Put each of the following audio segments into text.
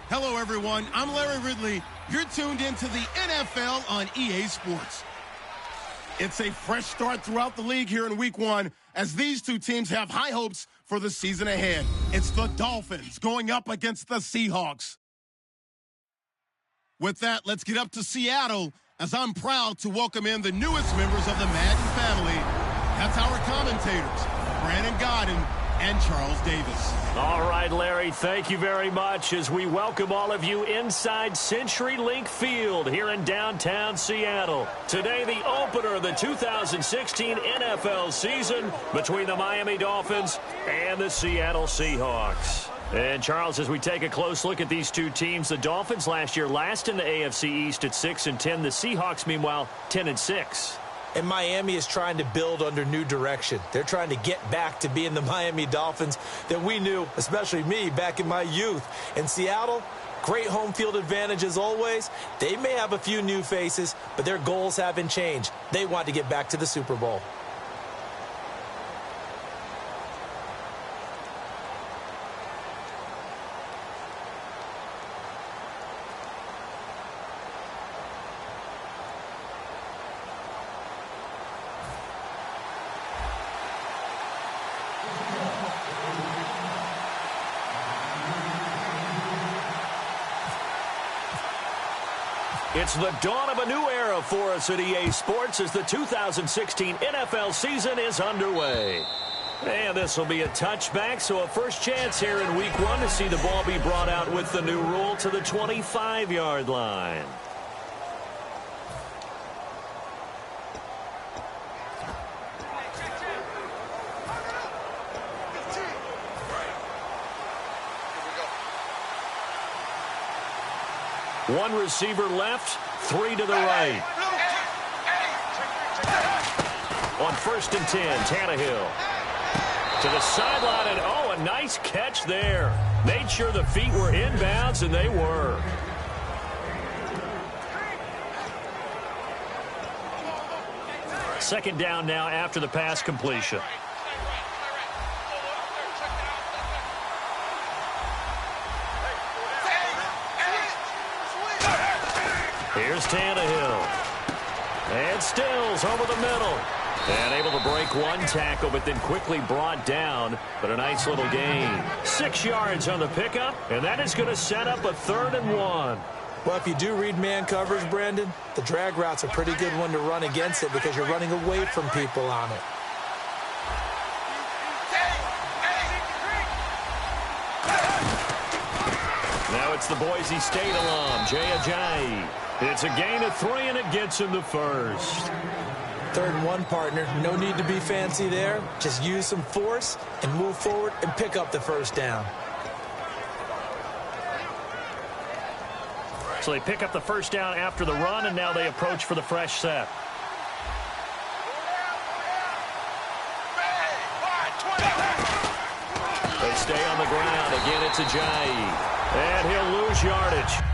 Hello, everyone. I'm Larry Ridley. You're tuned into the NFL on EA Sports. It's a fresh start throughout the league here in Week 1 as these two teams have high hopes for the season ahead. It's the Dolphins going up against the Seahawks. With that, let's get up to Seattle as I'm proud to welcome in the newest members of the Madden family. That's our commentators, Brandon Godden and Charles Davis. All right, Larry, thank you very much as we welcome all of you inside CenturyLink Field here in downtown Seattle. Today, the opener of the 2016 NFL season between the Miami Dolphins and the Seattle Seahawks. And, Charles, as we take a close look at these two teams, the Dolphins last year last in the AFC East at 6-10. The Seahawks, meanwhile, 10-6. And Miami is trying to build under new direction. They're trying to get back to being the Miami Dolphins that we knew, especially me, back in my youth. In Seattle, great home field advantage as always. They may have a few new faces, but their goals haven't changed. They want to get back to the Super Bowl. It's the dawn of a new era for us at EA Sports as the 2016 NFL season is underway. And this will be a touchback, so a first chance here in Week 1 to see the ball be brought out with the new rule to the 25-yard line. One receiver left, three to the right. On 1st and 10, Tannehill. To the sideline, and oh, a nice catch there. Made sure the feet were inbounds, and they were. Second down now after the pass completion. Here's Tannehill. And Stills over the middle. And able to break one tackle, but then quickly brought down. But a nice little gain. 6 yards on the pickup, and that is going to set up a 3rd and 1. Well, if you do read man coverage, Brandon, the drag route's a pretty good one to run against it because you're running away from people on it. Now it's the Boise State alum, Jay Ajayi. It's a gain of 3, and it gets him the first. 3rd and 1, partner. No need to be fancy there. Just use some force and move forward and pick up the first down. So they pick up the first down after the run, and now they approach for the fresh set. They stay on the ground. Again, it's Ajayi. And he'll lose yardage.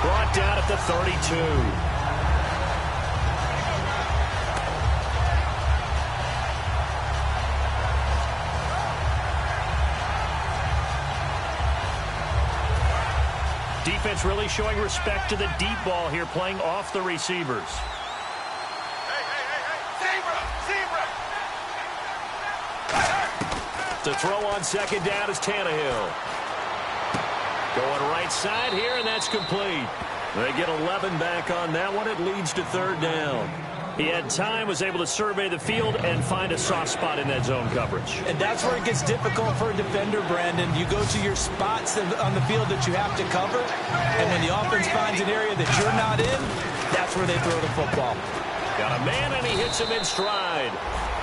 Brought down at the 32. Defense really showing respect to the deep ball here, playing off the receivers. To throw on 2nd down is Tannehill. Going right side here, and that's complete. They get 11 back on that one. It leads to 3rd down. He had time, was able to survey the field and find a soft spot in that zone coverage. And that's where it gets difficult for a defender, Brandon. You go to your spots on the field that you have to cover, and when the offense finds an area that you're not in, that's where they throw the football. Got a man, and he hits him in stride.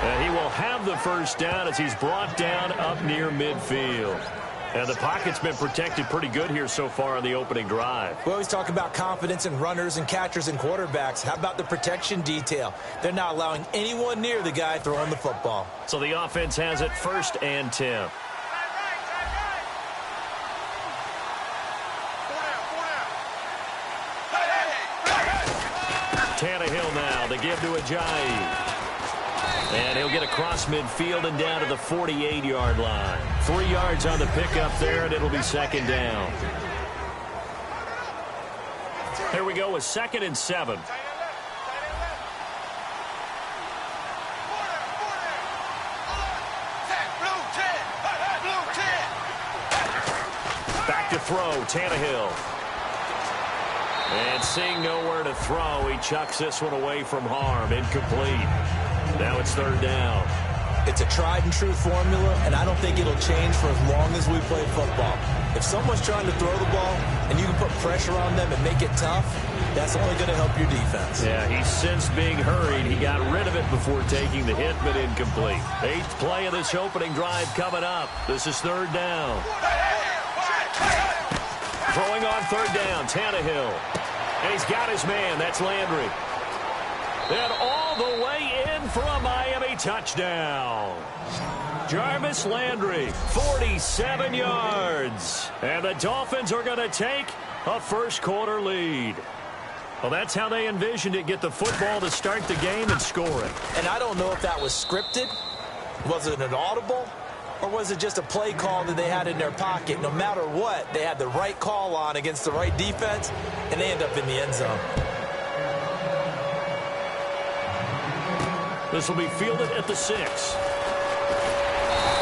And he will have the first down as he's brought down up near midfield. And the pocket's been protected pretty good here so far on the opening drive. We always talk about confidence in runners and catchers and quarterbacks. How about the protection detail? They're not allowing anyone near the guy throwing the football. So the offense has it 1st and 10. The give to Ajayi. And he'll get across midfield and down to the 48-yard line. 3 yards on the pickup there, and it'll be second down. Here we go with 2nd and 7. Back to throw, Tannehill. And seeing nowhere to throw, he chucks this one away from harm. Incomplete. Now it's 3rd down. It's a tried-and-true formula, and I don't think it'll change for as long as we play football. If someone's trying to throw the ball and you can put pressure on them and make it tough, that's only going to help your defense. Yeah, he's sensed being hurried. He got rid of it before taking the hit, but incomplete. 8th play of this opening drive coming up. This is 3rd down. Throwing on 3rd down, Tannehill. And he's got his man. That's Landry. And all the way in for a Miami touchdown. Jarvis Landry, 47 yards. And the Dolphins are going to take a first-quarter lead. Well, that's how they envisioned it, get the football to start the game and score it. And I don't know if that was scripted. Was it an audible? Or was it just a play call that they had in their pocket? No matter what, they had the right call on against the right defense, and they end up in the end zone. This will be fielded at the 6.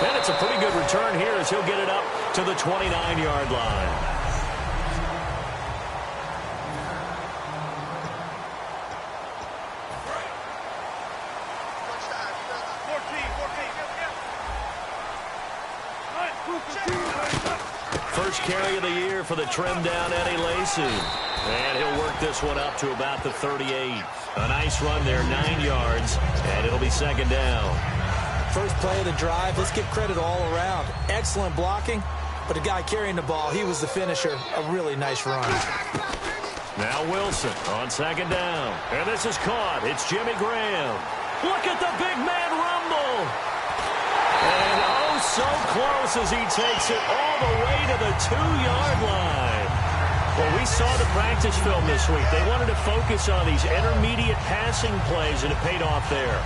And it's a pretty good return here as he'll get it up to the 29-yard line. First carry of the year for the trimmed-down Eddie Lacy. And he'll work this one up to about the 38. A nice run there, 9 yards, and it'll be second down. First play of the drive, let's give credit all around. Excellent blocking, but the guy carrying the ball, he was the finisher. A really nice run. Now Wilson on second down. And this is caught. It's Jimmy Graham. Look at the big man rumble. And oh, so close as he takes it all the way to the 2-yard line. Well, we saw the practice film this week. They wanted to focus on these intermediate passing plays, and it paid off there.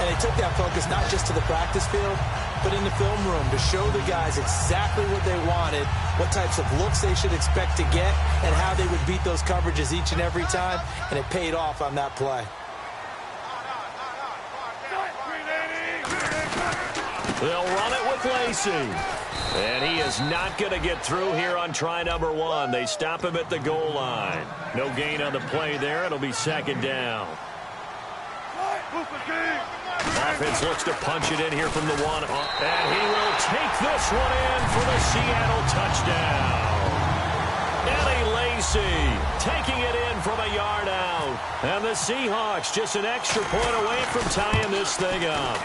And they took that focus not just to the practice field, but in the film room to show the guys exactly what they wanted, what types of looks they should expect to get, and how they would beat those coverages each and every time, and it paid off on that play. They'll run it with Lacy. And he is not going to get through here on try number 1. They stop him at the goal line. No gain on the play there. It'll be second down. Offense looks to punch it in here from the 1. And he will take this one in for the Seattle touchdown. Eddie Lacy taking it in from a yard out. And the Seahawks just an extra point away from tying this thing up.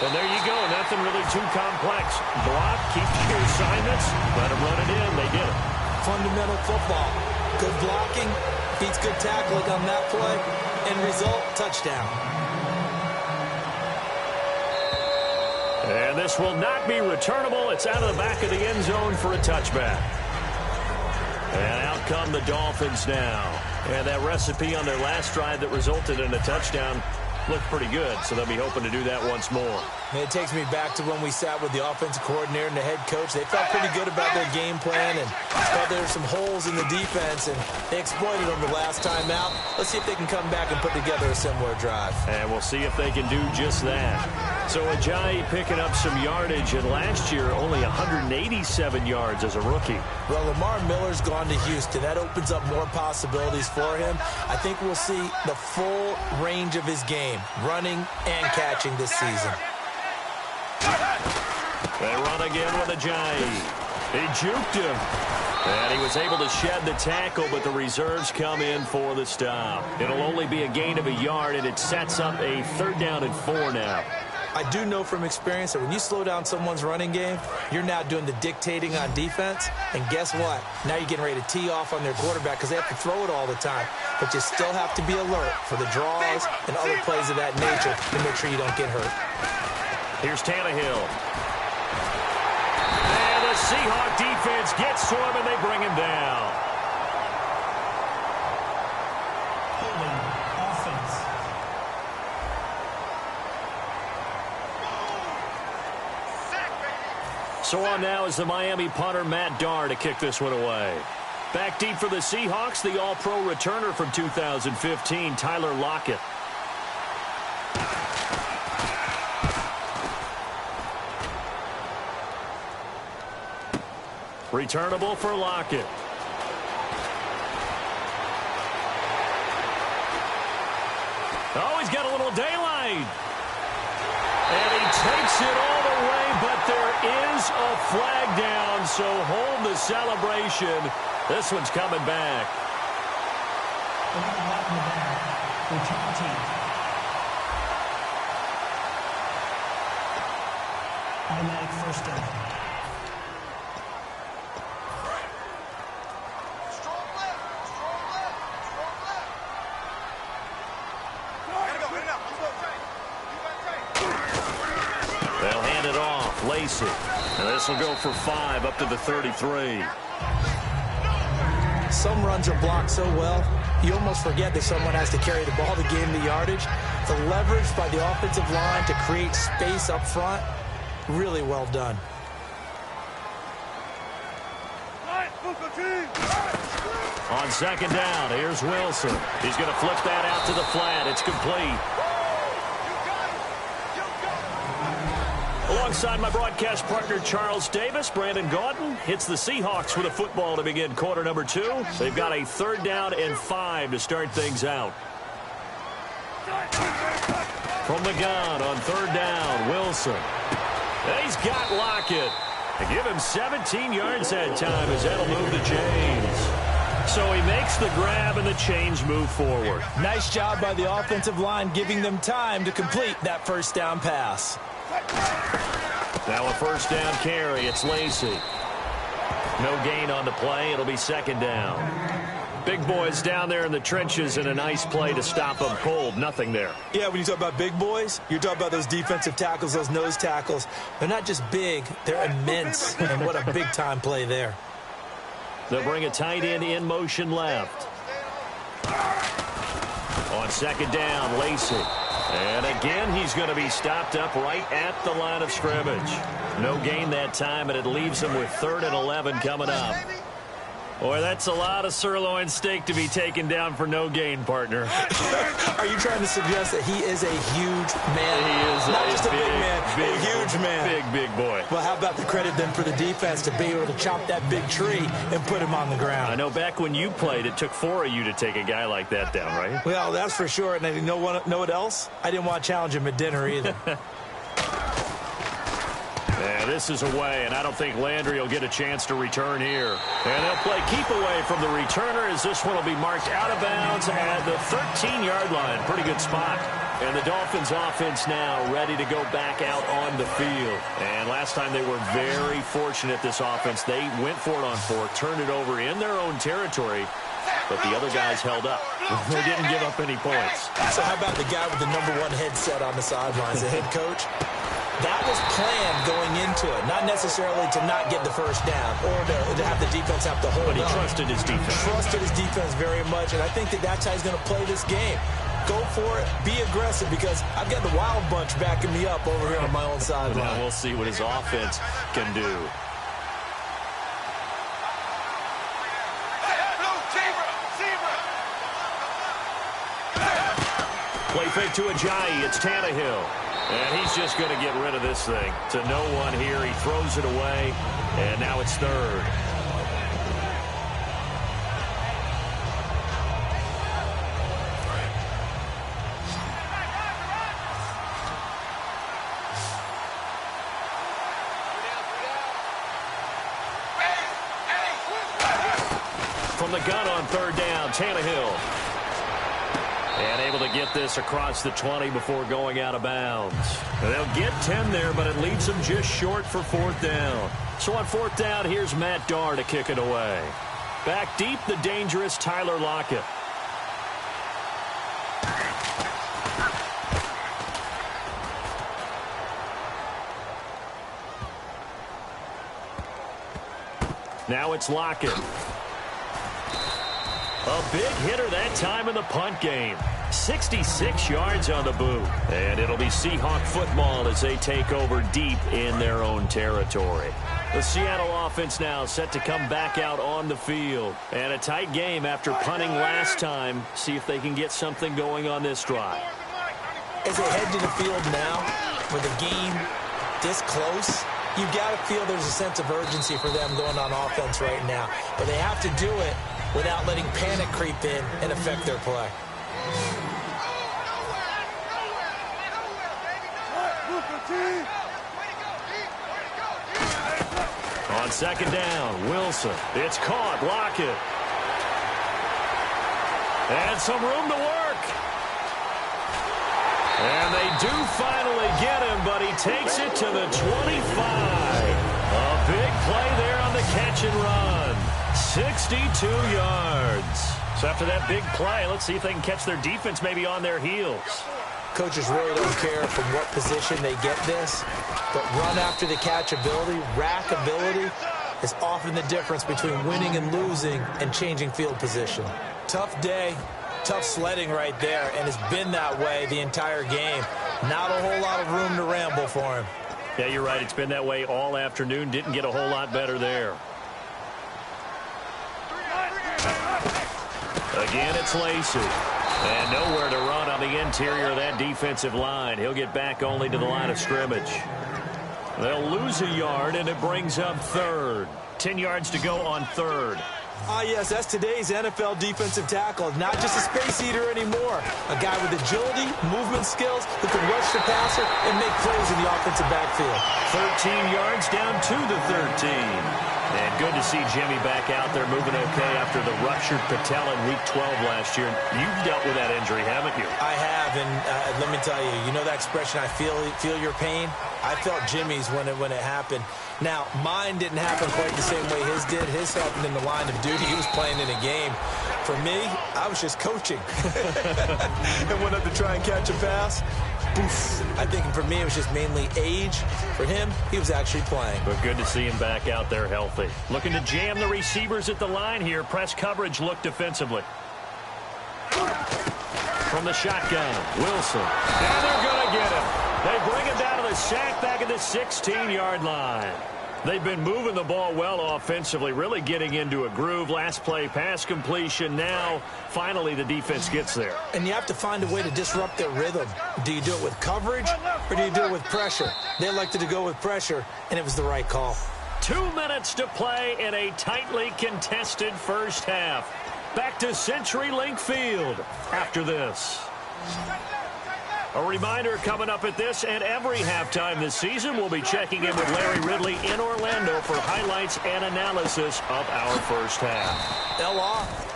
And there you go. Nothing really too complex. Block, keep your assignments, let them run it in. They did it. Fundamental football. Good blocking, beats good tackling on that play. End result, touchdown. And this will not be returnable. It's out of the back of the end zone for a touchback. And out come the Dolphins now. And that recipe on their last drive that resulted in a touchdown looked pretty good, so they'll be hoping to do that once more. It takes me back to when we sat with the offensive coordinator and the head coach. They felt pretty good about their game plan and felt there were some holes in the defense, and they exploited them the last time out. Let's see if they can come back and put together a similar drive. And we'll see if they can do just that. So Ajayi picking up some yardage, and last year only 187 yards as a rookie. Well, Lamar Miller's gone to Houston. That opens up more possibilities for him. I think we'll see the full range of his game, running and catching this season. They run again with Ajayi. He juked him. And he was able to shed the tackle, but the reserves come in for the stop. It'll only be a gain of a yard, and it sets up a 3rd down and 4 now. I do know from experience that when you slow down someone's running game, you're now doing the dictating on defense. And guess what? Now you're getting ready to tee off on their quarterback because they have to throw it all the time. But you still have to be alert for the draws and other plays of that nature to make sure you don't get hurt. Here's Tannehill. And the Seahawk defense gets to him, and they bring him down. So on now is the Miami punter, Matt Darr, to kick this one away. Back deep for the Seahawks, the All-Pro returner from 2015, Tyler Lockett. Returnable for Lockett. Oh, he's got a little daylight. And he takes it all the way, but there is a flag down, so hold the celebration. This one's coming back. Automatic first down. They'll hand it off. Lacey. And this will go for 5 up to the 33. Some runs are blocked so well, you almost forget that someone has to carry the ball to gain the yardage. The leverage by the offensive line to create space up front, really well done. On second down, here's Wilson. He's going to flip that out to the flat. It's complete. Alongside my broadcast partner, Charles Davis, Brandon Gaudin hits the Seahawks with a football to begin quarter number 2. They've got a 3rd down and 5 to start things out. From the gun on 3rd down, Wilson. He's got Lockett. They give him 17 yards that time as that'll move the chains. So he makes the grab and the chains move forward. Nice job by the offensive line giving them time to complete that first down pass. Now a 1st down carry. It's Lacey. No gain on the play. It'll be 2nd down. Big boys down there in the trenches and a nice play to stop them cold. Nothing there. Yeah, when you talk about big boys, you're talking about those defensive tackles, those nose tackles. They're not just big, they're immense. And what a big-time play there. They'll bring a tight end in motion left. On 2nd down, Lacey. And again, he's going to be stopped up right at the line of scrimmage. No gain that time, and it leaves him with 3rd and 11 coming up. Boy, that's a lot of sirloin steak to be taken down for no gain, partner. Are you trying to suggest that he is a huge man? He is not just a big man, big, a huge man. Big boy. Well, how about the credit then for the defense to be able to chop that big tree and put him on the ground? I know back when you played, it took 4 of you to take a guy like that down, right? Well, that's for sure. And you know what else? I didn't want to challenge him at dinner either. Yeah, this is away, and I don't think Landry will get a chance to return here. And they'll play keep away from the returner as this one will be marked out of bounds at the 13-yard line. Pretty good spot. And the Dolphins offense now ready to go back out on the field. And last time they were very fortunate, this offense. They went for it on 4, turned it over in their own territory, but the other guys held up. They didn't give up any points. So how about the guy with the #1 headset on the sidelines, the head coach? That was planned going into it, not necessarily to not get the first down or to have the defense have to hold on. But he trusted his defense. Trusted his defense very much, and I think that's how he's going to play this game. Go for it, be aggressive, because I've got the wild bunch backing me up over here on my own sideline. Now we'll see what his offense can do. Play fake to Ajayi. It's Tannehill. And he's just going to get rid of this thing. To no one here. He throws it away. And now it's 3rd. From the gun on 3rd down, Tannehill. And able to get this across the 20 before going out of bounds. And they'll get 10 there, but it leaves them just short for 4th down. So on 4th down, here's Matt Darr to kick it away. Back deep, the dangerous Tyler Lockett. Now it's Lockett. A big hitter that time in the punt game. 66 yards on the boot. And it'll be Seahawk football as they take over deep in their own territory. The Seattle offense now set to come back out on the field. And a tight game after punting last time. See if they can get something going on this drive. As they head to the field now, with a game this close, you've got to feel there's a sense of urgency for them going on offense right now. But they have to do it without letting panic creep in and affect their play. On second down, Wilson. It's caught. Lockett. And some room to work. And they do finally get him, but he takes it to the 25. A big play there on the catch and run. 62 yards. So after that big play, let's see if they can catch their defense maybe on their heels. Coaches really don't care from what position they get this, but run after the catch ability, rack ability, is often the difference between winning and losing and changing field position. Tough day, tough sledding right there, and it's been that way the entire game. Not a whole lot of room to ramble for him. Yeah, you're right. It's been that way all afternoon. Didn't get a whole lot better there. Again, it's Lacey. And nowhere to run on the interior of that defensive line. He'll get back only to the line of scrimmage. They'll lose a yard, and it brings up third. 10 yards to go on third. Yes, that's today's NFL defensive tackle. Not just a space eater anymore. A guy with agility, movement skills, who can rush the passer and make plays in the offensive backfield. 13 yards down to the 13. And good to see Jimmy back out there moving okay after the ruptured patella in Week 12 last year. You've dealt with that injury, haven't you? I have, and let me tell you, you know that expression, I feel your pain? I felt Jimmy's when it happened. Now, mine didn't happen quite the same way his did. His happened in the line of duty. He was playing in a game. For me, I was just coaching. And went up to try and catch a pass. Boof. I think for me, it was just mainly age. For him, he was actually playing. But good to see him back out there healthy. Looking to jam the receivers at the line here. Press coverage look defensively. From the shotgun, Wilson. And they're going to get him. They bring him down to the sack back at the 16-yard line. They've been moving the ball well offensively, really getting into a groove. Last play, pass completion. Now, finally, the defense gets there. And you have to find a way to disrupt their rhythm. Do you do it with coverage, or do you do it with pressure? They elected to go with pressure, and it was the right call. 2 minutes to play in a tightly contested first half. Back to CenturyLink Field after this. A reminder coming up at this and every halftime this season, we'll be checking in with Larry Ridley in Orlando for highlights and analysis of our first half.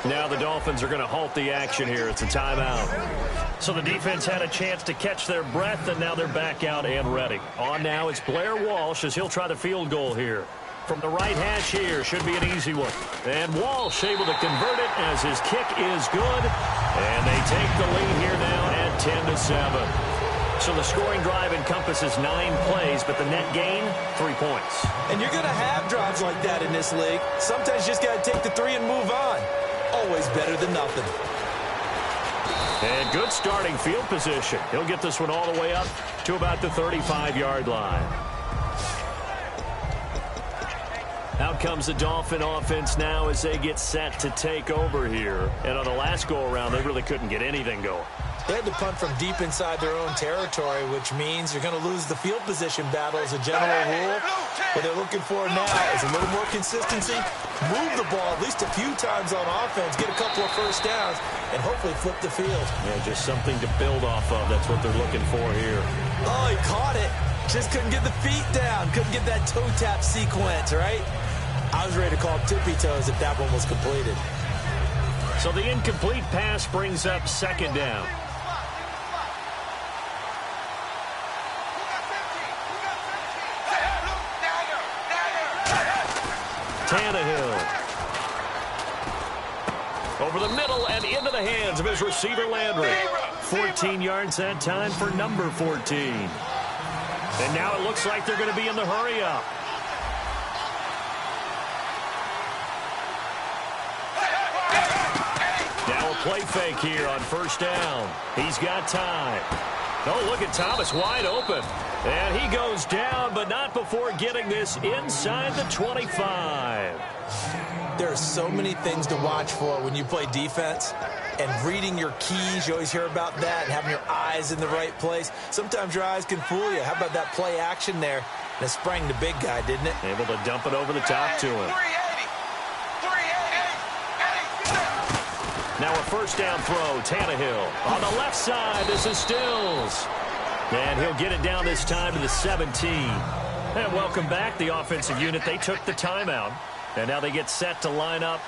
Now the Dolphins are going to halt the action here. It's a timeout. So the defense had a chance to catch their breath, and now they're back out and ready. On now, it's Blair Walsh as he'll try the field goal here. From the right hash here, should be an easy one. And Walsh able to convert it as his kick is good. And they take the lead here now at 10-7. So the scoring drive encompasses 9 plays, but the net gain, 3 points. And you're going to have drives like that in this league. Sometimes you just got to take the 3 and move on. Always better than nothing. And good starting field position. He'll get this one all the way up to about the 35-yard line. Out comes the Dolphin offense now as they get set to take over here. And on the last go-around, they really couldn't get anything going. They had to punt from deep inside their own territory, which means you're going to lose the field position battle as a general rule. What they're looking for now is a little more consistency, move the ball at least a few times on offense, get a couple of first downs, and hopefully flip the field. Yeah, just something to build off of. That's what they're looking for here. Oh, he caught it. Just couldn't get the feet down. Couldn't get that toe tap sequence, right? I was ready to call tippy toes if that one was completed. So the incomplete pass brings up second down. Tannehill. Over the middle and into the hands of his receiver Landry. 14 yards that time for number 14. And now it looks like they're going to be in the hurry up. play fake here on first down. He's got time. Oh, look at Thomas wide open. And he goes down, but not before getting this inside the 25. There are so many things to watch for when you play defense. And reading your keys, you always hear about that, and having your eyes in the right place. Sometimes your eyes can fool you. How about that play action there? And it sprang the big guy, didn't it? Able to dump it over the top to him. 380. Now a first down throw, Tannehill. On the left side, this is Stills. And he'll get it down this time to the 17. And welcome back, the offensive unit. They took the timeout. And now they get set to line up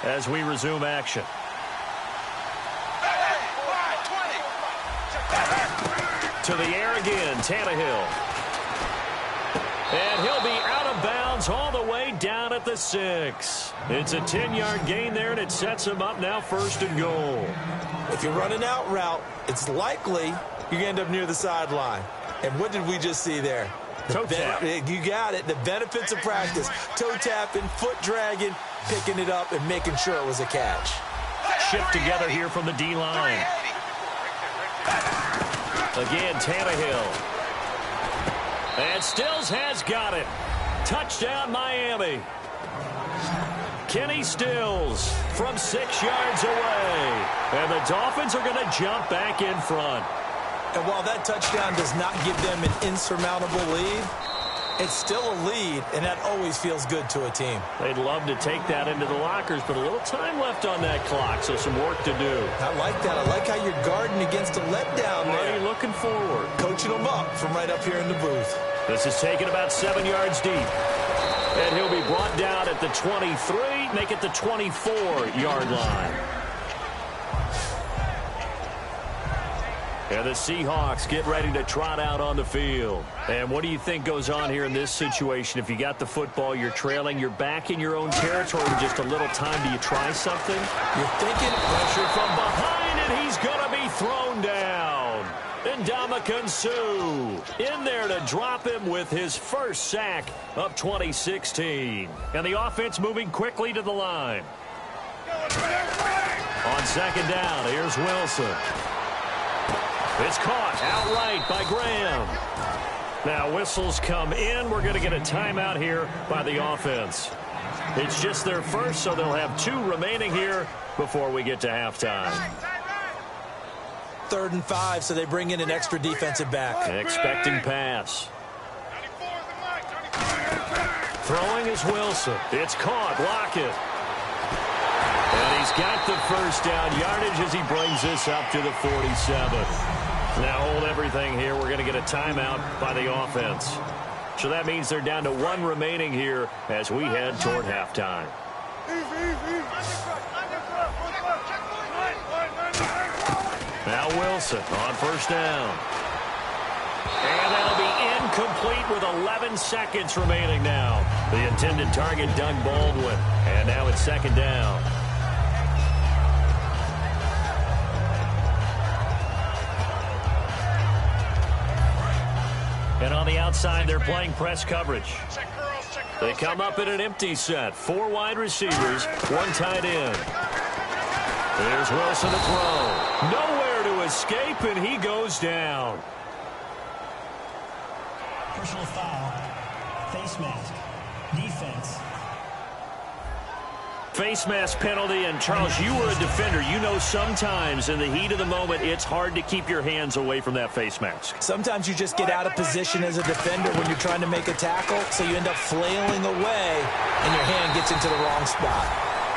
as we resume action. To the air again, Tannehill. And he'll be out of bounds all the way down at the 6. It's a 10-yard gain there, and it sets him up now first and goal. If you're running out route, it's likely you're going to end up near the sideline. And what did we just see there? Toe tap. You got it. The benefits of practice. Toe tapping, foot dragging, picking it up, and making sure it was a catch. Shift together here from the D-line. Again, Tannehill. And Stills has got it. Touchdown, Miami. Kenny Stills from 6 yards away. And the Dolphins are going to jump back in front. And while that touchdown does not give them an insurmountable lead, it's still a lead, and that always feels good to a team. They'd love to take that into the lockers, but a little time left on that clock, so some work to do. I like that. I like how you're guarding against a letdown there. Already looking forward. Coaching them up from right up here in the booth. This is taken about 7 yards deep. And he'll be brought down at the 23, make it the 24-yard line. And the Seahawks get ready to trot out on the field. And what do you think goes on here in this situation? If you got the football, you're trailing, you're back in your own territory with just a little time. Do you try something? You're thinking pressure from behind, and he's going to be thrown down. And Ndamukong Suh in there to drop him with his first sack of 2016. And the offense moving quickly to the line. On second down, here's Wilson. It's caught outright by Graham. Now whistles come in. We're going to get a timeout here by the offense. It's just their first, so they'll have 2 remaining here before we get to halftime. 3rd and 5, so they bring in an extra defensive back. Expecting pass. Throwing is Wilson. It's caught. Lockett. And he's got the first down yardage as he brings this up to the 47. Now hold everything here. We're going to get a timeout by the offense. So that means they're down to 1 remaining here as we head toward halftime. Now Wilson on first down. And that'll be incomplete with 11 seconds remaining now. The intended target, Doug Baldwin. And now it's second down. And on the outside, they're playing press coverage. They come up in an empty set. 4 wide receivers, 1 tight end. There's Wilson to throw. Nowhere to escape, and he goes down. Personal foul. Face mask. Defense. Face mask penalty, and Charles, you were a defender. You know sometimes in the heat of the moment, it's hard to keep your hands away from that face mask. Sometimes you just get out of position as a defender when you're trying to make a tackle, so you end up flailing away, and your hand gets into the wrong spot.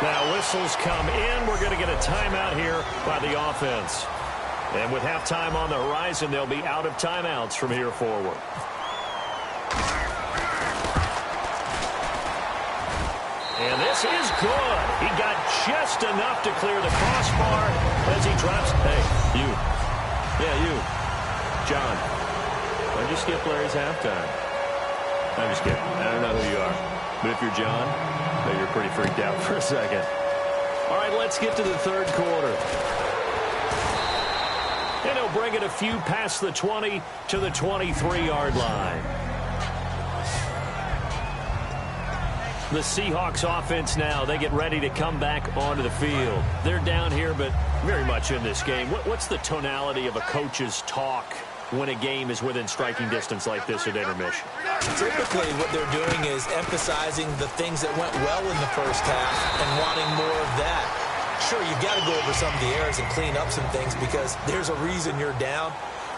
Now whistles come in. We're going to get a timeout here by the offense. And with halftime on the horizon, they'll be out of timeouts from here forward. And this is good. He got just enough to clear the crossbar as he drops. Hey, you. Yeah, you. John. Why'd you skip Larry's halftime? I'm just kidding. I don't know who you are. But if you're John, you're pretty freaked out for a second. All right, let's get to the third quarter. And he'll bring it a few past the 20 to the 23-yard line. The Seahawks offense now, they get ready to come back onto the field. They're down here, but Very much in this game. What's the tonality of a coach's talk when a game is within striking distance like this at intermission? Typically, what they're doing is emphasizing the things that went well in the first half and wanting more of that. Sure, you've got to go over some of the errors and clean up some things because there's a reason you're down.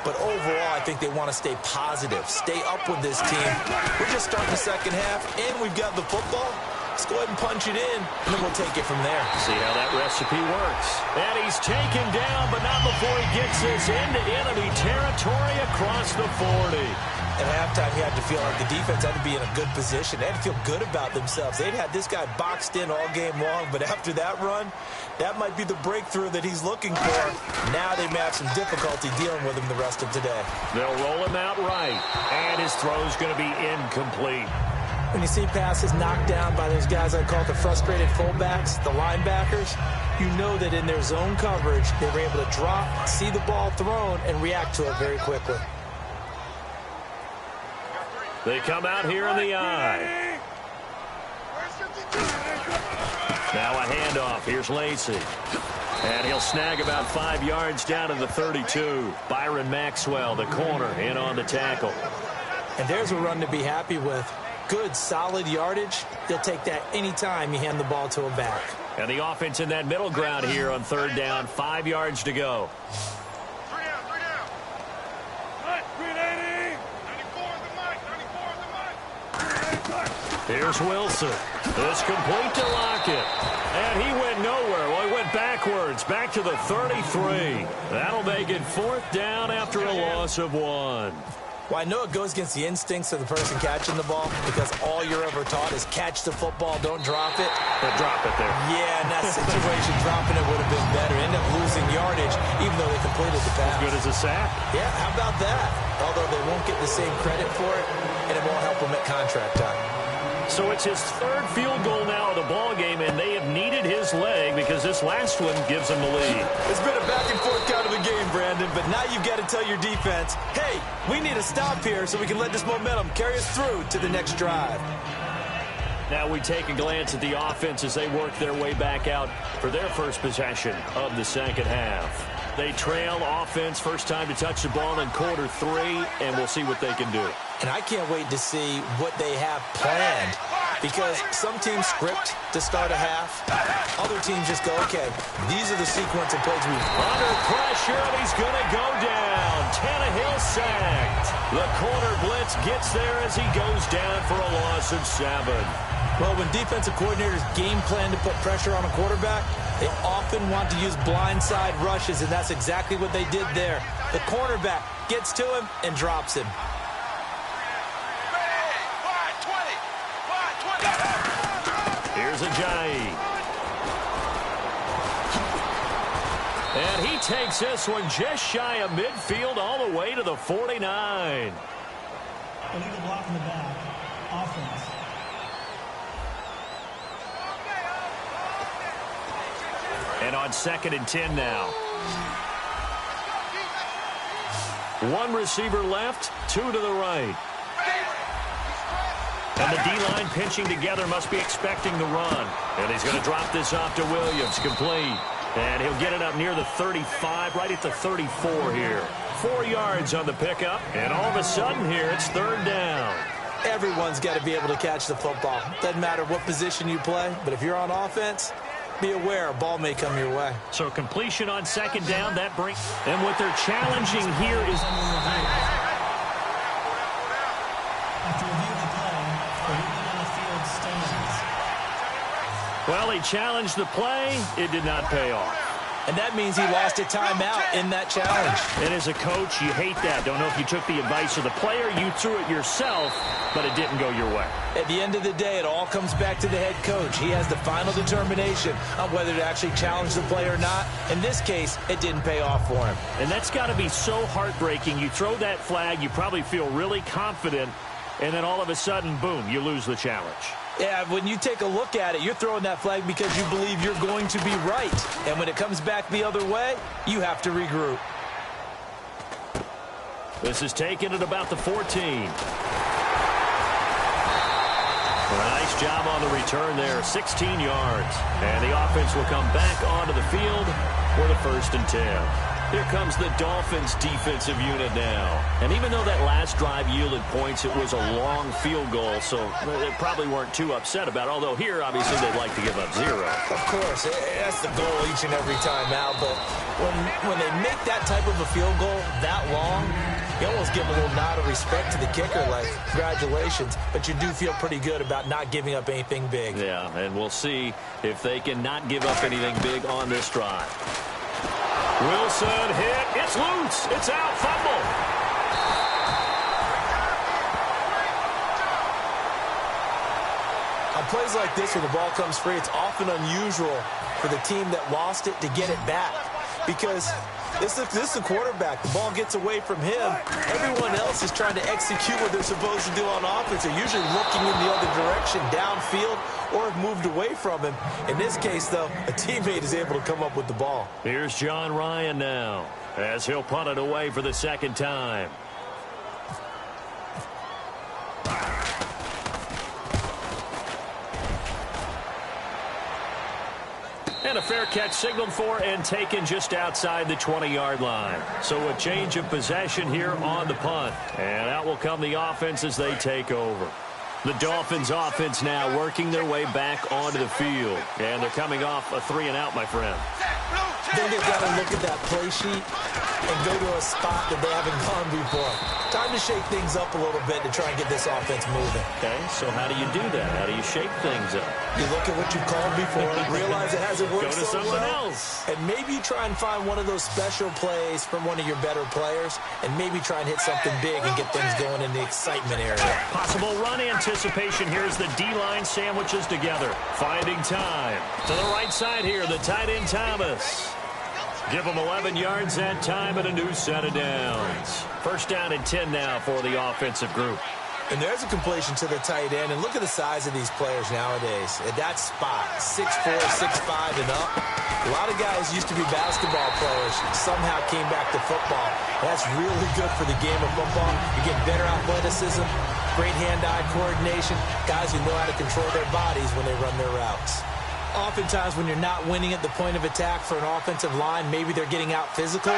But overall, I think they want to stay positive, stay up with this team. We're just starting the second half, and we've got the football. Let's go ahead and punch it in, and then we'll take it from there. See how that recipe works. And he's taken down, but not before he gets this into enemy territory across the 40. At halftime, you had to feel like the defense had to be in a good position. They had to feel good about themselves. They'd had this guy boxed in all game long, but after that run, that might be the breakthrough that he's looking for. Now they may have some difficulty dealing with him the rest of today. They'll roll him out right, and his throw's going to be incomplete. When you see passes knocked down by those guys I call the frustrated fullbacks, the linebackers, you know that in their zone coverage, they were able to drop, see the ball thrown, and react to it very quickly. They come out here in the eye. Now a handoff. Here's Lacey. And he'll snag about 5 yards down to the 32. Byron Maxwell, the corner, in on the tackle. And there's a run to be happy with. Good, solid yardage. He'll take that anytime you hand the ball to a back. And the offense in that middle ground here on third down. 5 yards to go. Here's Wilson. It's complete to Lockett. And he went nowhere. Well, he went backwards, back to the 33. That'll make it fourth down after a loss of 1. Well, I know it goes against the instincts of the person catching the ball because all you're ever taught is catch the football, don't drop it. But drop it there. Yeah, in that situation, dropping it would have been better. End up losing yardage, even though they completed the pass. As good as a sack. Yeah, how about that? Although they won't get the same credit for it, and it won't help them at contract time. So it's his third field goal now of the ball game, and they have needed his leg because this last one gives them the lead. It's been a back-and-forth kind of a game, Brandon, but now you've got to tell your defense, hey, we need to stop here so we can let this momentum carry us through to the next drive. Now we take a glance at the offense as they work their way back out for their first possession of the second half. They trail offense, first time to touch the ball in quarter 3, and we'll see what they can do. And I can't wait to see what they have planned because some teams script to start a half. Other teams just go, okay, these are the sequence of plays we under pressure, and he's going to go down. Tannehill sacked. The corner blitz gets there as he goes down for a loss of 7. Well, when defensive coordinators game plan to put pressure on a quarterback, they often want to use blindside rushes, and that's exactly what they did there. The cornerback gets to him and drops him. Here's Ajayi. And he takes this one just shy of midfield all the way to the 49. Illegal block in the back. Offense. And on 2nd and 10 now. 1 receiver left, 2 to the right. And the D-line pinching together must be expecting the run. And he's going to drop this off to Williams, complete. And he'll get it up near the 35, right at the 34 here. 4 yards on the pickup, and all of a sudden here, it's third down. Everyone's got to be able to catch the football. Doesn't matter what position you play, but if you're on offense, be aware a ball may come your way. So completion on 2nd down, that brings... And what they're challenging here is... After review of the play, the movement on the field stands. Well, he challenged the play. It did not pay off. And that means he lost a timeout in that challenge. And as a coach, you hate that. Don't know if you took the advice of the player, you threw it yourself, but it didn't go your way. At the end of the day, it all comes back to the head coach. He has the final determination on whether to actually challenge the play or not. In this case, it didn't pay off for him. And that's got to be so heartbreaking. You throw that flag, you probably feel really confident, and then all of a sudden, boom, you lose the challenge. Yeah, when you take a look at it, you're throwing that flag because you believe you're going to be right. And when it comes back the other way, you have to regroup. This is taken at about the 14. Nice job on the return there, 16 yards. And the offense will come back onto the field for the 1st and 10. Here comes the Dolphins defensive unit now. And even though that last drive yielded points, it was a long field goal, so they probably weren't too upset about it. Although here, obviously, they'd like to give up 0. Of course, that's the goal each and every time out. But when they make that type of a field goal that long, you almost give a little nod of respect to the kicker, like, congratulations. But you do feel pretty good about not giving up anything big. Yeah, and we'll see if they can not give up anything big on this drive. Wilson hit. It's loose. It's out. Fumble. On plays like this where the ball comes free, it's often unusual for the team that lost it to get it back. Because this is the quarterback. The ball gets away from him. Everyone else is trying to execute what they're supposed to do on offense. They're usually looking in the other direction, downfield, or have moved away from him. In this case, though, a teammate is able to come up with the ball. Here's John Ryan now, as he'll punt it away for the 2nd time. And a fair catch signaled for and taken just outside the 20-yard line. So a change of possession here on the punt. And out will come the offense as they take over. The Dolphins offense now working their way back onto the field. And they're coming off a 3-and-out, my friend. Then they've got to look at that play sheet and go to a spot that they haven't gone before. Time to shake things up a little bit to try and get this offense moving. Okay, so how do you do that? How do you shake things up? You look at what you've called before, realize it hasn't worked so well. Go to something else. And maybe you try and find one of those special plays from one of your better players, and maybe try and hit something big and get things going in the excitement area. Possible run anticipation. Here's the D-line sandwiches together. Finding time. To the right side here, the tight end Thomas. Give them 11 yards that time and a new set of downs. 1st down and 10 now for the offensive group. And there's a completion to the tight end. And look at the size of these players nowadays. At that spot, 6'4", 6'5", and up. A lot of guys used to be basketball players, somehow came back to football. That's really good for the game of football. You get better athleticism, great hand-eye coordination, guys who know how to control their bodies when they run their routes. Oftentimes when you're not winning at the point of attack for an offensive line, maybe they're getting out physical,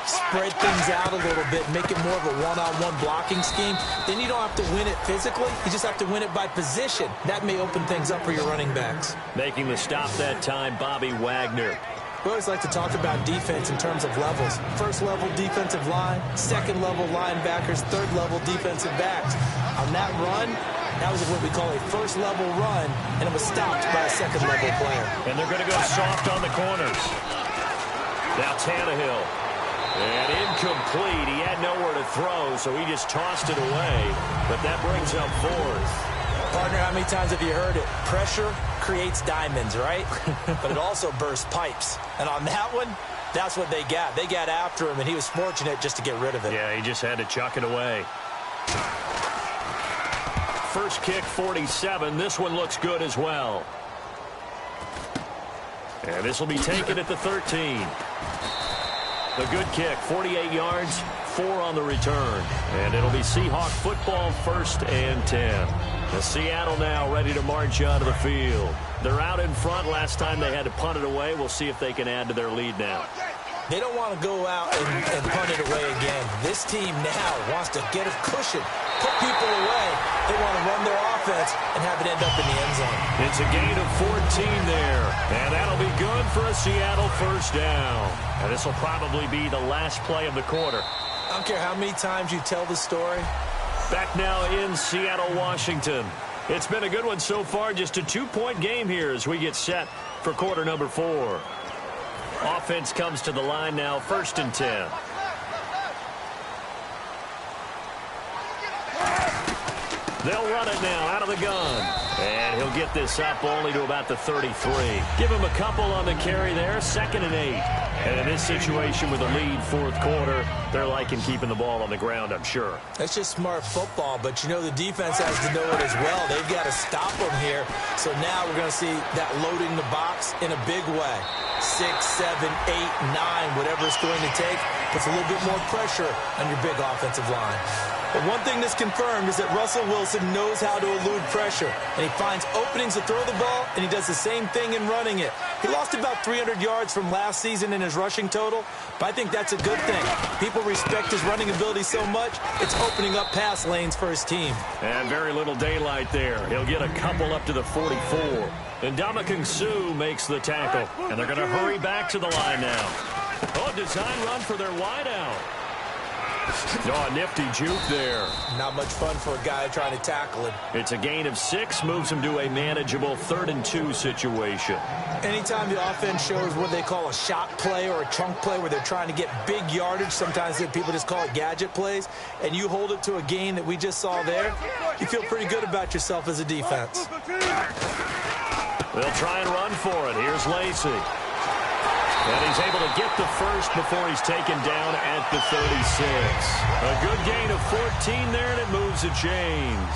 spread things out a little bit, make it more of a one-on-one blocking scheme. Then you don't have to win it physically. You just have to win it by position. That may open things up for your running backs. Making the stop that time, Bobby Wagner. We always like to talk about defense in terms of levels. 1st level defensive line, 2nd level linebackers, 3rd level defensive backs. On that run, that was what we call a 1st level run, and it was stopped by a 2nd level player. And they're going to go soft on the corners. Now Tannehill. And incomplete. He had nowhere to throw, so he just tossed it away. But that brings up 4th. Partner, how many times have you heard it? Pressure creates diamonds, right? But it also bursts pipes. And on that one, that's what they got. They got after him, and he was fortunate just to get rid of it. Yeah, he just had to chuck it away. 1st kick, 47. This one looks good as well. And this will be taken at the 13. The good kick, 48 yards, 4 on the return. And it'll be Seahawk football, 1st and 10. The Seattle now ready to march out of the field. They're out in front. Last time they had to punt it away. We'll see if they can add to their lead now. They don't want to go out and punt it away again. This team now wants to get a cushion, put people away. They want to run their offense and have it end up in the end zone. It's a gain of 14 there, and that'll be good for a Seattle 1st down. And this will probably be the last play of the quarter. I don't care how many times you tell the story. Back now in Seattle, Washington. It's been a good one so far. Just a 2-point game here as we get set for quarter number 4. Offense comes to the line now, 1st and 10. They'll run it now out of the gun. And he'll get this up only to about the 33. Give him a couple on the carry there, 2nd and 8. And in this situation with a lead 4th quarter, they're liking keeping the ball on the ground, I'm sure. That's just smart football, but you know the defense has to know it as well. They've got to stop them here. So now we're going to see that loading the box in a big way. 6, 7, 8, 9, whatever it's going to take, puts a little bit more pressure on your big offensive line. But one thing that's confirmed is that Russell Wilson knows how to elude pressure, and he finds openings to throw the ball, and he does the same thing in running it. He lost about 300 yards from last season in his rushing total, but I think that's a good thing. People respect his running ability so much, it's opening up pass lanes for his team. And very little daylight there. He'll get a couple up to the 44. And Ndamukong Suh makes the tackle, and they're going to hurry back to the line now. Oh, design run for their wideout. Oh, a nifty juke there. Not much fun for a guy trying to tackle him. It's a gain of 6, moves him to a manageable 3rd and 2 situation. Anytime the offense shows what they call a shot play or a chunk play where they're trying to get big yardage, sometimes people just call it gadget plays, and you hold it to a gain that we just saw there, you feel pretty good about yourself as a defense. They'll try and run for it. Here's Lacey. And he's able to get the first before he's taken down at the 36. A good gain of 14 there, and it moves the chains.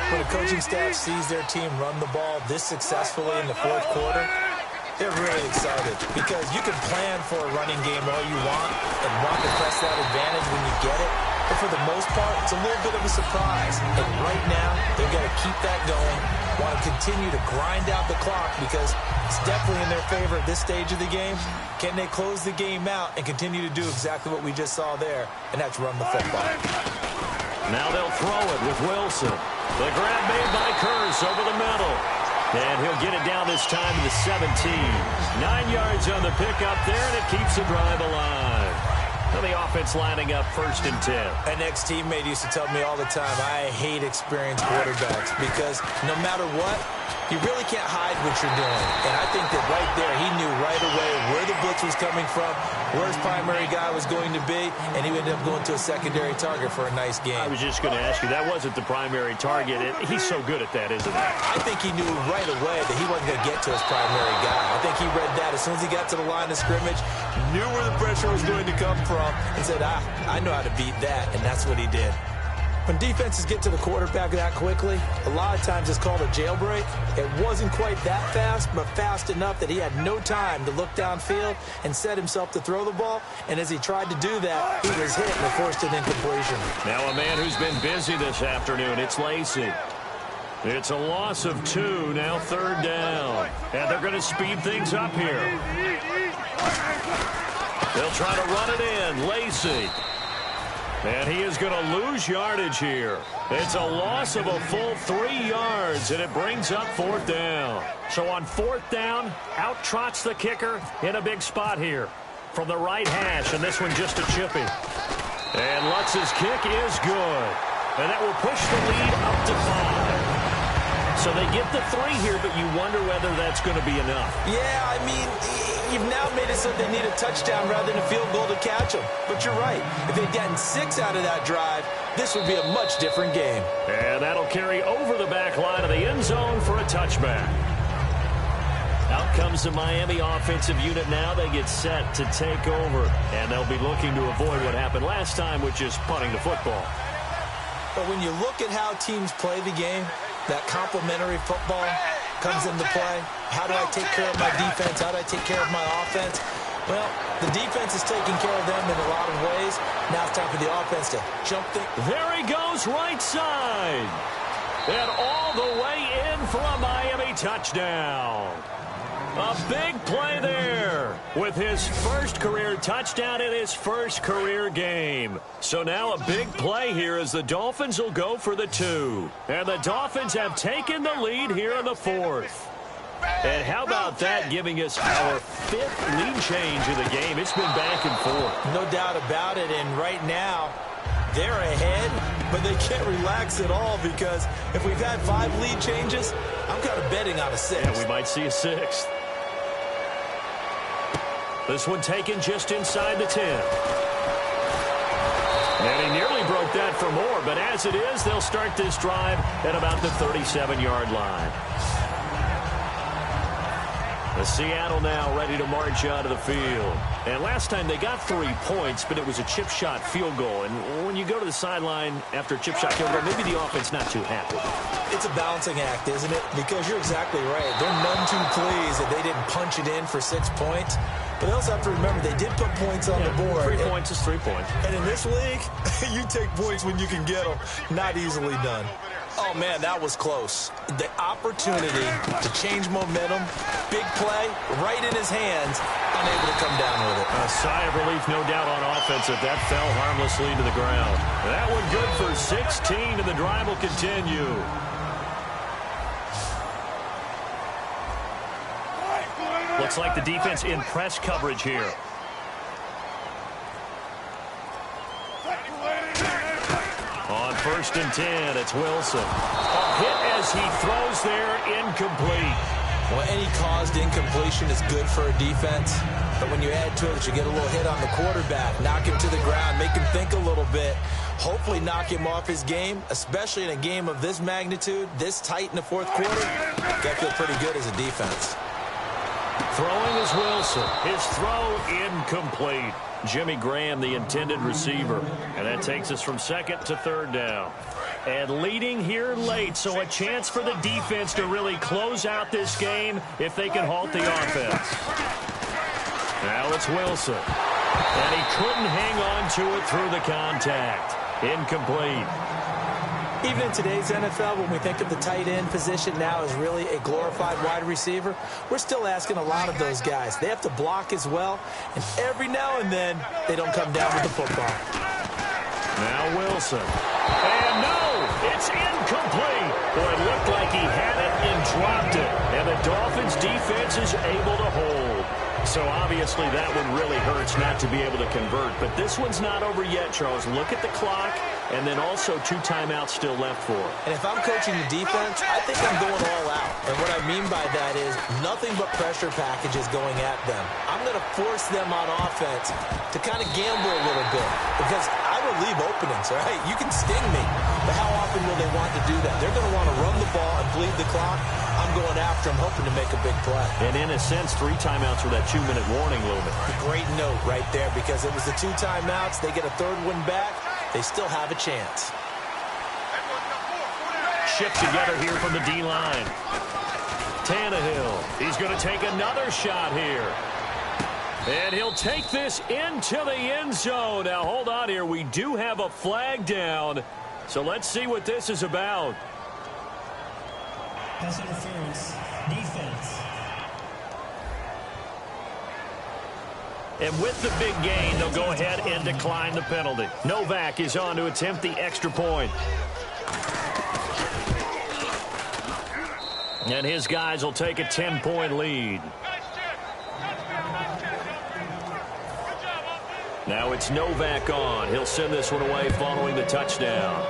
When a coaching staff sees their team run the ball this successfully in the 4th quarter, they're really excited because you can plan for a running game all you want and want to press that advantage when you get it. But for the most part, it's a little bit of a surprise. And right now, they've got to keep that going, want to continue to grind out the clock because it's definitely in their favor at this stage of the game. Can they close the game out and continue to do exactly what we just saw there, and that's run the football. Now they'll throw it with Wilson. The grab made by Curse over the middle. And he'll get it down this time to the 17. 9 yards on the pickup there, and it keeps the drive alive. And the offense lining up 1st and 10. An ex-teammate used to tell me all the time, I hate experienced quarterbacks because no matter what, you really can't hide what you're doing. And I think that right there, he knew right away where the blitz was coming from, where his primary guy was going to be, and he ended up going to a secondary target for a nice game. I was just going to ask you, that wasn't the primary target. He's so good at that, isn't he? I think he knew right away that he wasn't going to get to his primary guy. I think he read that as soon as he got to the line of scrimmage, knew where the pressure was going to come from, and said, I know how to beat that, and that's what he did. When defenses get to the quarterback that quickly, a lot of times it's called a jailbreak. It wasn't quite that fast, but fast enough that he had no time to look downfield and set himself to throw the ball. And as he tried to do that, he was hit and forced an incompletion. Now a man who's been busy this afternoon, it's Lacey. It's a loss of 2, now 3rd down. And they're going to speed things up here. They'll try to run it in. Lacey. And he is going to lose yardage here. It's a loss of a full 3 yards, and it brings up 4th down. So on 4th down, out trots the kicker in a big spot here from the right hash, and this one just a chippy. And Lutz's kick is good. And that will push the lead up to 5. So they get the 3 here, but you wonder whether that's going to be enough. Yeah, I mean, you've now made it so they need a touchdown rather than a field goal to catch them. But you're right. If they'd gotten 6 out of that drive, this would be a much different game. And that'll carry over the back line of the end zone for a touchback. Out comes the Miami offensive unit now. They get set to take over. And they'll be looking to avoid what happened last time, which is punting the football. But when you look at how teams play the game, that complementary football comes into play. How do I take care of my defense? How do I take care of my offense? Well, the defense is taking care of them in a lot of ways. Now it's time for the offense to jump things. There he goes, right side. And all the way in for a Miami touchdown. A big play there with his first career touchdown in his first career game. So now a big play here as the Dolphins will go for the 2. And the Dolphins have taken the lead here in the 4th. And how about that, giving us our 5th lead change of the game? It's been back and forth. No doubt about it. And right now, they're ahead, but they can't relax at all because if we've had 5 lead changes, I'm kind of betting on a 6th. Yeah, we might see a 6th. This one taken just inside the 10. And he nearly broke that for more, but as it is, they'll start this drive at about the 37-yard line. The Seattle now ready to march out of the field. And last time they got 3 points, but it was a chip shot field goal. And when you go to the sideline after a chip shot field goal, maybe the offense not too happy. It's a balancing act, isn't it? Because you're exactly right. They're none too pleased that they didn't punch it in for 6 points. But they also have to remember they did put points on the board. 3 points is 3 points. And in this league, you take points when you can get them. Not easily done. Oh, man, that was close. The opportunity to change momentum, big play, right in his hands, unable to come down with it. A sigh of relief, no doubt, on offense if that fell harmlessly to the ground. That one good for 16, and the drive will continue. Looks like the defense in press coverage here. On 1st and 10, it's Wilson. A hit as he throws there, incomplete. Well, any caused incompletion is good for a defense. But when you add to it that you get a little hit on the quarterback, knock him to the ground, make him think a little bit, hopefully knock him off his game, especially in a game of this magnitude, this tight in the 4th quarter, got to feel pretty good as a defense. Throwing is Wilson. His throw incomplete. Jimmy Graham, the intended receiver. And that takes us from 2nd to 3rd down. And leading here late, so a chance for the defense to really close out this game if they can halt the offense. Now it's Wilson. And he couldn't hang on to it through the contact. Incomplete. Even in today's NFL, when we think of the tight end position now as really a glorified wide receiver, we're still asking a lot of those guys. They have to block as well, and every now and then, they don't come down with the football. Now Wilson. And no, it's incomplete. Boy, it looked like he had it and dropped it. And the Dolphins' defense is able to hold. So obviously that one really hurts not to be able to convert. But this one's not over yet, Charles. Look at the clock, and then also 2 timeouts still left for it. And if I'm coaching the defense, I think I'm going all out. And what I mean by that is nothing but pressure packages going at them. I'm going to force them on offense to kind of gamble a little bit because I will leave openings, all right? You can sting me, but how often will they want to do that? They're going to want to run the ball and bleed the clock. I'm going after them, hoping to make a big play. And in a sense, 3 timeouts with that 2-minute warning looming. Great note right there because it was the 2 timeouts. They get a 3rd one back. They still have a chance. Shipped together here from the D-line. Tannehill. He's going to take another shot here. And he'll take this into the end zone. Now, hold on here. We do have a flag down. So let's see what this is about. Pass interference. Defense. And with the big gain, they'll go ahead and decline the penalty. Novak is on to attempt the extra point. And his guys will take a 10-point lead. Now it's Novak on. He'll send this one away following the touchdown.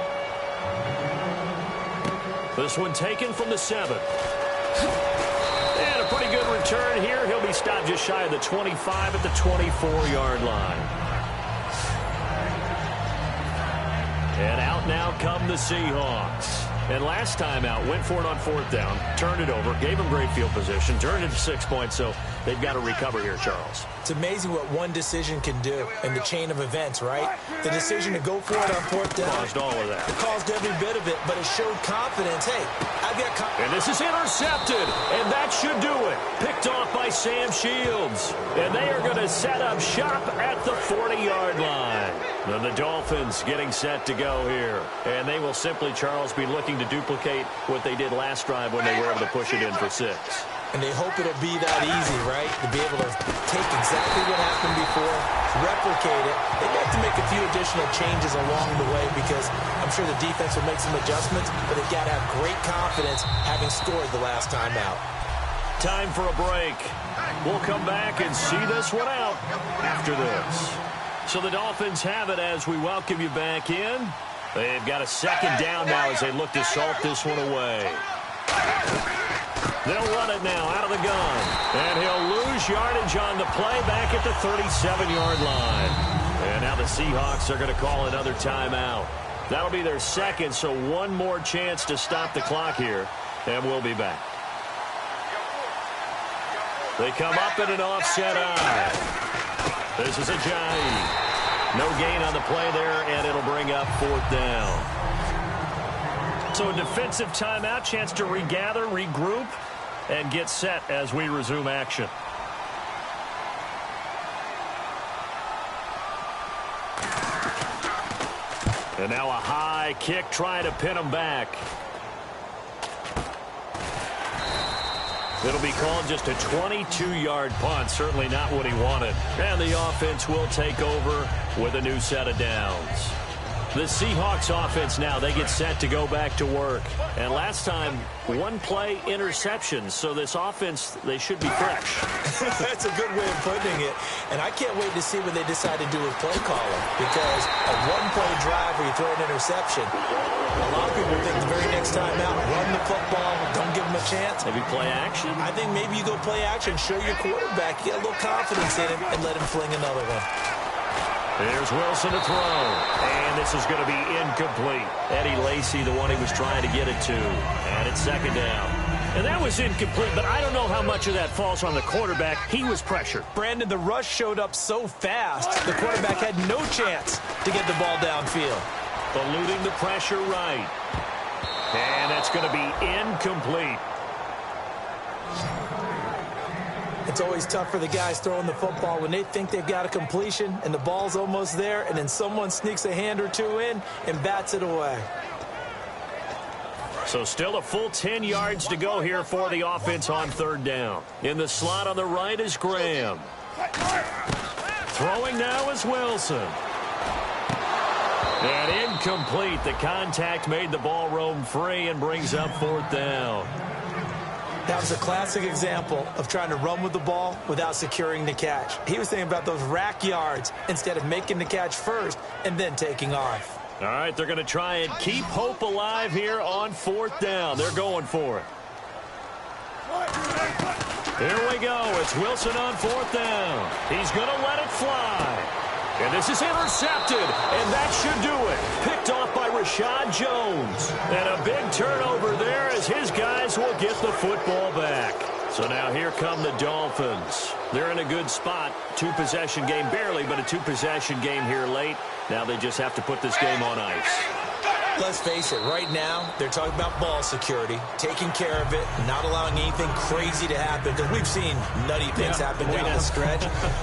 This one taken from the 7. And a pretty good return here. He'll be stopped just shy of the 25 at the 24-yard line. And out now come the Seahawks. And last time out, went for it on 4th down, turned it over, gave him great field position, turned it to 6 points, so they've got to recover here, Charles. It's amazing what one decision can do in the chain of events, right? The decision to go for it on 4th down. Caused all of that. It caused every bit of it, but it showed confidence. Hey, I've got confidence. And this is intercepted, and that should do it. Picked off by Sam Shields. And they are going to set up shop at the 40-yard line. And the Dolphins getting set to go here. And they will simply, Charles, be looking to duplicate what they did last drive when they were able to push it in for 6. And they hope it'll be that easy, right? To be able to take exactly what happened before, replicate it. They have to make a few additional changes along the way because I'm sure the defense will make some adjustments, but they've got to have great confidence having scored the last time out. Time for a break. We'll come back and see this one out after this. So the Dolphins have it as we welcome you back in. They've got a 2nd down now as they look to salt this one away. They'll run it now out of the gun. And he'll lose yardage on the play back at the 37-yard line. And now the Seahawks are going to call another timeout. That'll be their 2nd, so one more chance to stop the clock here. And we'll be back. They come up in an offset eye. This is Ajayi. No gain on the play there, and it'll bring up 4th down. So a defensive timeout, chance to regather, regroup, and get set as we resume action. And now a high kick trying to pin him back. It'll be called just a 22-yard punt. Certainly not what he wanted. And the offense will take over with a new set of downs. The Seahawks offense now, they get set to go back to work. And last time, one-play interceptions. So this offense, they should be fresh. That's a good way of putting it. And I can't wait to see what they decide to do with play calling. Because a one-play drive where you throw an interception, a lot of people think the very next time out, run the football, don't give them a chance. Maybe play action? I think maybe you go play action, show your quarterback, get a little confidence in him, and let him fling another one. There's Wilson to throw. And this is going to be incomplete. Eddie Lacy, the one he was trying to get it to. And it's second down. And that was incomplete, but I don't know how much of that falls on the quarterback. He was pressured. Brandon, the rush showed up so fast, the quarterback had no chance to get the ball downfield. Eluding the pressure right. And that's going to be incomplete. It's always tough for the guys throwing the football when they think they've got a completion and the ball's almost there, and then someone sneaks a hand or two in and bats it away. So still a full 10 yards to go here for the offense on third down. In the slot on the right is Graham. Throwing now is Wilson. And incomplete. The contact made the ball roam free and brings up fourth down. That was a classic example of trying to run with the ball without securing the catch. He was thinking about those rack yards instead of making the catch first and then taking off. All right, they're going to try and keep hope alive here on fourth down. They're going for it. Here we go. It's Wilson on fourth down. He's going to let it fly. And this is intercepted, and that should do it. Picked off by Rashad Jones. And a big turnover there as his guys will get the football back. So now here come the Dolphins. They're in a good spot. Two-possession game, barely, but a two-possession game here late. Now they just have to put this game on ice. Let's face it, right now, they're talking about ball security, taking care of it, not allowing anything crazy to happen, because we've seen nutty things happen down the stretch,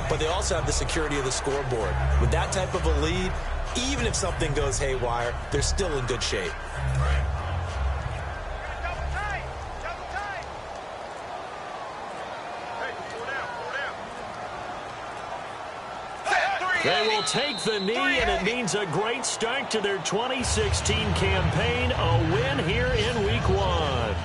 but they also have the security of the scoreboard. With that type of a lead, even if something goes haywire, they're still in good shape. They will take the knee, and it means a great start to their 2016 campaign, a win here in Week 1.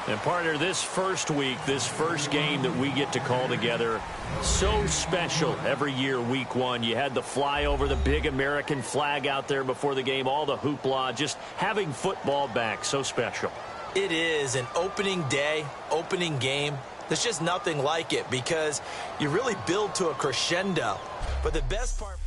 And partner, this first week, this first game that we get to call together, so special every year, Week 1. You had the flyover, the big American flag out there before the game, all the hoopla, just having football back, so special. It is an opening day, opening game. There's just nothing like it because you really build to a crescendo. But the best part...